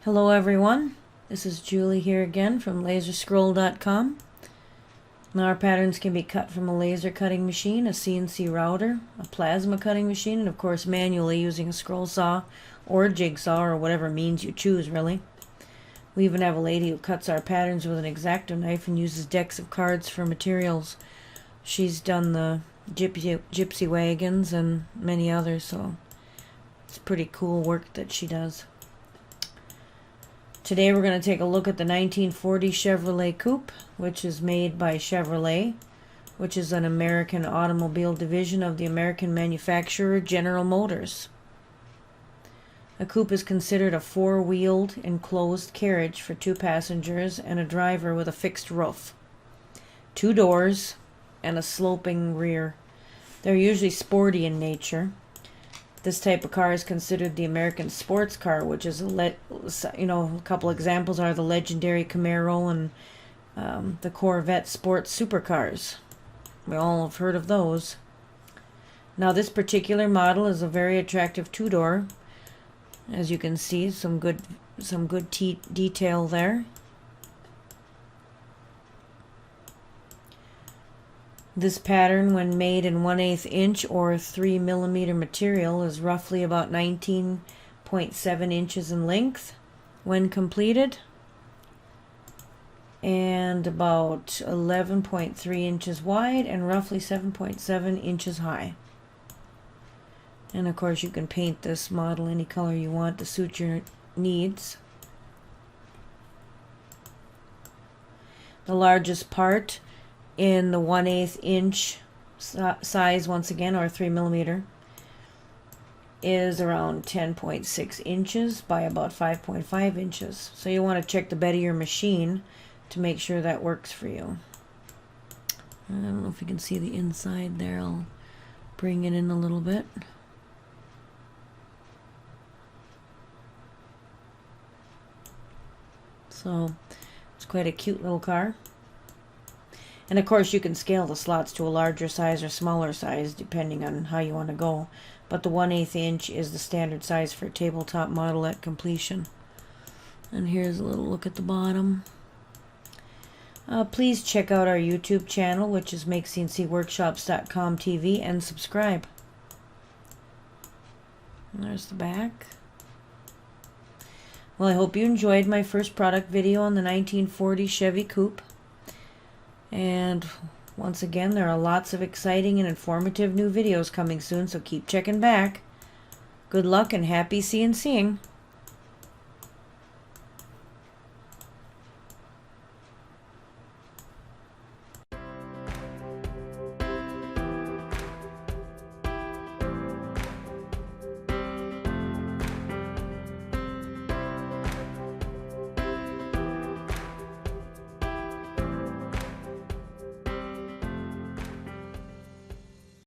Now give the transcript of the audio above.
Hello everyone, this is Julie here again from laserscroll.com. Now our patterns can be cut from a laser cutting machine, a CNC router, a plasma cutting machine, and of course manually using a scroll saw or a jigsaw or whatever means you choose really. We even have a lady who cuts our patterns with an X-Acto knife and uses decks of cards for materials. She's done the gypsy wagons and many others, so it's pretty cool work that she does. Today we're going to take a look at the 1940 Chevrolet Coupe, which is made by Chevrolet, which is an American automobile division of the American manufacturer General Motors. A coupe is considered a four-wheeled enclosed carriage for two passengers and a driver with a fixed roof, two doors, and a sloping rear. They're usually sporty in nature. This type of car is considered the American sports car, which is a couple examples are the legendary Camaro and the Corvette sports supercars. We all have heard of those. Now this particular model is a very attractive two-door. As you can see, some good detail there. This pattern, when made in 1/8 inch or 3 millimeter material, is roughly about 19.7 inches in length when completed, and about 11.3 inches wide and roughly 7.7 inches high. And of course you can paint this model any color you want to suit your needs. The largest part in the 1/8 inch size, once again, or 3 millimeter, is around 10.6 inches by about 5.5 inches. So you want to check the bed of your machine to make sure that works for you. I don't know if you can see the inside there. I'll bring it in a little bit. So it's quite a cute little car. And of course you can scale the slots to a larger size or smaller size depending on how you want to go. But the 1/8 inch is the standard size for a tabletop model at completion. And here's a little look at the bottom. Please check out our YouTube channel, which is MakeCNCWorkshops.com TV, and subscribe. And there's the back. Well, I hope you enjoyed my first product video on the 1940 Chevy Coupe. And once again, there are lots of exciting and informative new videos coming soon, so keep checking back. Good luck and happy CNCing.